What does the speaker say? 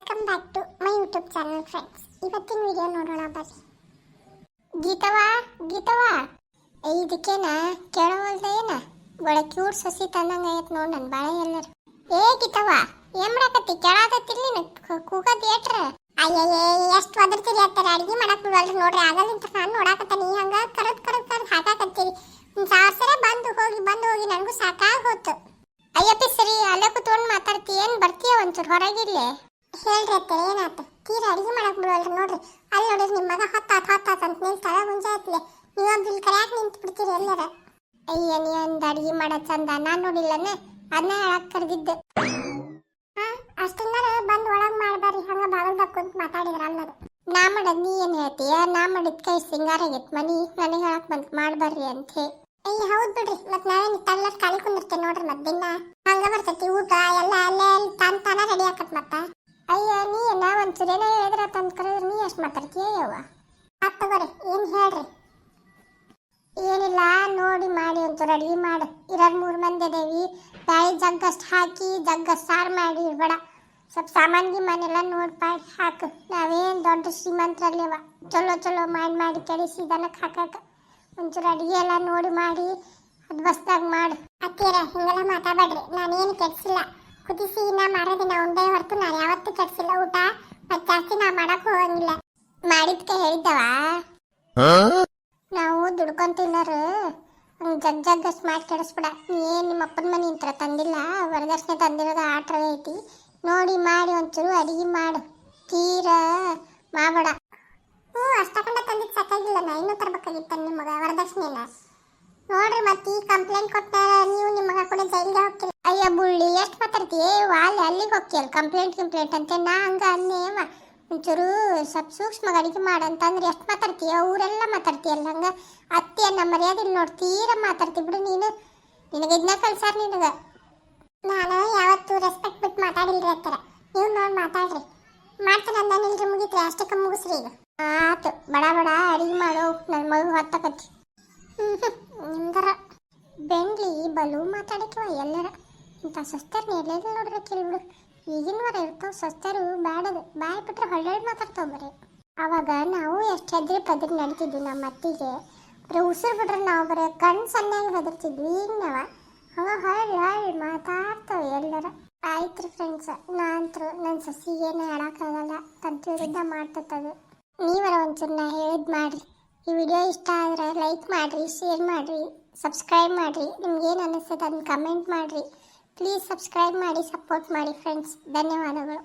Welcome back to my YouTube channel friends. ಇವತ್ತಿನ video ನೋಡೋಣ ಬರ್ರಿ. ಗೀತವಾ ಇದಕ್ಕೇನ ಕೇಳವಲ್ದ ಏನ ಒಳ ಕ್ಯೂಟ್ ಸಸಿ ತಂದಂಗ ಐತ್ ನೋಡ್ ನನ್ ಬಾಳೆ ಎಲ್ಲರ. ಗೀತವಾ ಏನ್ ಮಾಡಕತ್ತಿ? ಕೇಳಾಕತ್ತಿರ್ಲಿ ಕೂಗದ್ ಏಟ್ರ? ಅಯ್ಯಯ್ಯ ಎಷ್ಟು ಒದರ್ತೀರಿ ಅಂತಾರೆ, ಅಡಿಗೆ ಮಾಡಕ್ ಬಿಡಲ್ರಿ ನೋಡ್ರಿ. ಆಗಲಿಂತ ನಾನು ನೋಡಾಕತ್ತ ನೀ ಹಂಗ ಕರದ್ ಹಾಕಾಕತ್ತೀರಿ. ಸಾವ್ಸರ ಬಂದು ಹೋಗಿ ನನಗೂ ಸಾಕಾಗ ಹೋತು. ಅಯ್ಯಪ್ಪಿ ಸರಿ ಅಲ್ಲೇ ಕುತ್ಕೊಂಡು ಮಾತಾಡ್ತಿ, ಏನ್ ಬರ್ತೀಯ ಒಂಚೂರು ಹೊರಗಿರ್ಲಿ? ಹೇಳ್ರಿ ಅತ್ತೆ ಏನಾತ? ತೀರ ಅಡಿಗೆ ಮಾಡಕ್ ಬಿಡಲ್ರಿ ನೋಡ್ರಿ. ಅಲ್ಲಿ ನೋಡ್ರಿ ನಿಮ್ಮ ಮಗ ಹೊತ್ತಾತ ಅಂತ ನೀನ್ ತಳ ಮುಂಜೆ ಆಯ್ತಲೆ, ನೀವೊಂದು ಇಲ್ಲಿ ಕರೆಯಾಕ ನಿಂತು ಬಿಡ್ತೀರಿ ಎಲ್ಲರ. ಅಯ್ಯ ನೀ ಒಂದು ಅಡಿಗೆ ಮಾಡೋ ಚಂದ ನಾನ್ ನೋಡಿಲ್ಲನೆ, ಅದನ್ನ ಹೇಳಕ್ ಕರೆದಿದ್ದೆ. ಅಷ್ಟನ್ನಾರ ಬಂದು ಒಳಗ್ ಮಾಡ್ಬಾರಿ, ಹಂಗ ಬಾಗಲ್ದಾಗ ಕುಂತ ಮಾತಾಡಿದ್ರ ಅಲ್ಲದ. ನಾ ಮಾಡದ್ ನೀ ಏನ್ ಹೇಳ್ತೀಯ? ನಾ ಮಾಡಿದ್ ಕೈ ಸಿಂಗಾರ ಆಗೈತ್ ಮನಿ, ನನಗೆ ಹೇಳಕ್ ಬಂತ ಮಾಡ್ಬಾರ್ರಿ ಅಂತ ಹೇಳಿ. ಅಯ್ಯ ಹೌದ್ ಬಿಡ್ರಿ, ಮತ್ ನಾವೇನ್ ತಲ್ಲ ಖಾಲಿ ಕುಂದಿರ್ತೇವೆ ನೋಡ್ರಿ. ಮತ್ ದಿನ ಹಂಗ ಬರ್ತೈತಿ ಊಟ ಎಲ್ಲ ಅಲ್ಲೇ ತಾನ ರೆಡಿ ಆಕತ್ ಮತ್ತ. ಅಯ್ಯ ನೀ ನಾ ಒಂಚೂರು ಏನೋ ಹೇಳಿದ್ರ ತಂದ್ ಕರೆದ್ರೆ ನೀ ಎಷ್ಟು ಮಾತಾಡ್ತೀಯ ಯವ್ವ? ಆತ್ ತಗೋರಿ, ಏನ್ ಹೇಳ್ರಿ? ಏನಿಲ್ಲ ನೋಡಿ ಮಾಡಿ ಒಂಚೂರು ಅಡಿಗೆ ಮಾಡು. ಇರೋರು 3 ಮಂದಿ ಅದೇವಿ, ಬ್ಯಾಳಿ ಜಗ್ಗಷ್ಟು ಹಾಕಿ ಜಗ್ಗಷ್ಟು ಸಾರು ಮಾಡಿ ಇರ್ಬೇಡ. ಸ್ವಲ್ಪ ಸಾಮಾನ್ಗಿ ಮನೆಲ್ಲ ನೋಡಿ ಪಾಡಿ ಹಾಕು. ನಾವೇನು ದೊಡ್ಡ ಶ್ರೀಮಂತರಲ್ಲಿವ, ಚಲೋ ಮಾಡಿ ಕೆಡಿಸಿ ದನಕ್ಕೆ ಹಾಕಾಕ. ಒಂಚೂರು ಅಡಿಗೆ ಎಲ್ಲ ನೋಡಿ ಮಾಡಿ ಅದು ಬಸ್ದಾಗ ಮಾಡು. ಅತ್ತೀರ ಹಿಂಗೆಲ್ಲ ಮಾತಾಡ್ಬೇಡ್ರಿ, ನಾನೇನು ಕೆಡ್ಸಿಲ್ಲ. ಕುದಿಸಿ ನಾ ಮಾಡೋದಿನ ಉಂಡೆ ಹೊರತು ನಾನು ಯಾವತ್ತೂ ಕೆಡ್ಸಿಲ್ಲ ಊಟ. ಮತ್ತೆ ಜಾಸ್ತಿ ನಾ ಮಾಡಕ್ ಹೋಗಂಗಿಲ್ಲ. ಮಾಡಿದ್ಕೆ ಹೇಳಿದ್ದವ ನಾವು ದುಡ್ಕೊಂಡ್ ತಿನ್ನೋರು ಹಂಗೆ ಜಗ್ಗಷ್ಟು ಮಾಡಿ ಕೆಡಿಸ್ಬಿಡ. ಏನ್ ನಿಮ್ಮ ಅಪ್ಪನ ಮನೆ ಇಂತರ ತಂದಿಲ್ಲ, ವರದಕ್ಷಿಣೆ ತಂದಿರೋದು ಆಟ್ರ ಐತಿ. ನೋಡಿ ಮಾಡಿ ಒಂಚೂರು ಅಡಿಗೆ ಮಾಡು, ತೀರ ಮಾಡಬೇಡ. ಅಷ್ಟಕೊಂಡ ತಂದಿದ್ದು ಸಾಕಾಗಿಲ್ಲ, ನಾ ಇನ್ನೂ ತರಬೇಕಾಗಿತ್ತ ನಿಮಗ ವರದಕ್ಷಿಣೆನ. ನೋಡ್ರಿ ಮತ್ತೆ ಈ ಕಂಪ್ಲೇಂಟ್ ಕೊಟ್ಟ ನೀವು ನಿಮ್ಮ ಮಗ ಕೂಡ ಜೈಲಿಗೆ ಹೋಗ್ತೀರಿ. ಅಯ್ಯ ಬುಳ್ಳಿ ಎಷ್ಟು ಮಾತಾಡ್ತೀಯ? ವಾಲ್ ಅಲ್ಲಿಗೆ ಹೋಗ್ತೀಯಲ್ಲ ಕಂಪ್ಲೇಂಟ್ ಅಂತ. ನಾ ಹಂಗ ಅನ್ನೇವ ಒಂಚೂರು ಸ್ವಲ್ಪ ಸೂಕ್ಷ್ಮ ಅಡಿಗೆ ಮಾಡಂತಂದ್ರೆ ಎಷ್ಟು ಮಾತಾಡ್ತೀಯ? ಊರೆಲ್ಲ ಮಾತಾಡ್ತೀಯಲ್ಲ ಹಂಗ. ಅತ್ತೆಯನ್ನ ಮರ್ಯಾದಿಲ್ಲ ನೋಡಿ, ತೀರ ಮಾತಾಡ್ತಿ ಬಿಡು ನೀನು. ನಿನಗೆ ಇದನ್ನ ಕಲ್ಸಾರ ನಿನಗ. ನಾನು ಯಾವತ್ತೂ ರೆಸ್ಪೆಕ್ಟ್ ಬಿಟ್ಟು ಮಾತಾಡಿಲ್ರಿ ಹತ್ತರ. ನೀವು ನೋಡಿ ಮಾತಾಡ್ರಿ. ಮಾಡ್ತಾನೆ ಅಂದಾನಿಲ್ರಿ, ಮುಗಿತ್ರಿ ಅಷ್ಟಕ್ಕೆ ಮುಗಿಸ್ರಿ. ಈಗ ಆತು ಬಡ ಅಡಿಗೆ ಮಾಡು, ನನ್ನ ಮಗು ಹೊತ್ತಕತ್ತಿ. ನಿಮ್ದರ ಬೆಂಗ್ಲಿ ಬಲು ಮಾತಾಡಕ್ಕಿವ ಎಲ್ಲರ. ಇಂಥ ಸಸ್ತರ್ನ ಎಲ್ಲೆಲ್ಲ ನೋಡ್ರೆ ಕೇಳ್ಬಿಡು. ಈಗಿನ ವರ ಇರ್ತಾವ ಸಸ್ತರು ಬ್ಯಾಡದು, ಬಾಯಿ ಬಿಟ್ರೆ ಹೊಳ್ಳೆಳು ಮಾತಾಡ್ತಾವ ಬರೀ. ಅವಾಗ ನಾವು ಎಷ್ಟು ಹೆದ್ರಿ ಪದ್ರಿ ನಡಿತಿದ್ವಿ. ನಮ್ಮ ಅತ್ತಿಗೆ ಬರೀ ಉಸಿರು ಬಿಟ್ರೆ ನಾವು ಬರೀ ಕಣ್ಣು ಸಣ್ಣಾಗಿ ಹೆದರ್ತಿದ್ವಿ. ಈಗ ನಾವ ಹಂಗ ಹೊಳ್ಳಿ ಮಾತಾಡ್ತಾವೆ ಎಲ್ಲರ. ಆಯ್ತ್ರಿ ಫ್ರೆಂಡ್ಸ್, ನಾನಂತರೂ ನನ್ನ ಸಸಿಗೇನು ಹೇಳೋಕ್ಕಾಗಲ್ಲ, ತಂತು ವಿರುದ್ಧ ಮಾಡ್ತದೆ. ನೀವರ ಒಂಚೂರು ನಾ ಹೇಳಿದ್ ಮಾಡ್ರಿ. ಈ ವಿಡಿಯೋ ಇಷ್ಟ ಆದರೆ ಲೈಕ್ ಮಾಡಿರಿ, ಶೇರ್ ಮಾಡಿರಿ, ಸಬ್ಸ್ಕ್ರೈಬ್ ಮಾಡಿರಿ. ನಿಮ್ಗೇನು ಅನ್ನಿಸ್ತದೆ ಅದನ್ನು ಕಮೆಂಟ್ ಮಾಡಿರಿ. ಪ್ಲೀಸ್ ಸಬ್ಸ್ಕ್ರೈಬ್ ಮಾಡಿ, ಸಪೋರ್ಟ್ ಮಾಡಿ ಫ್ರೆಂಡ್ಸ್. ಧನ್ಯವಾದಗಳು.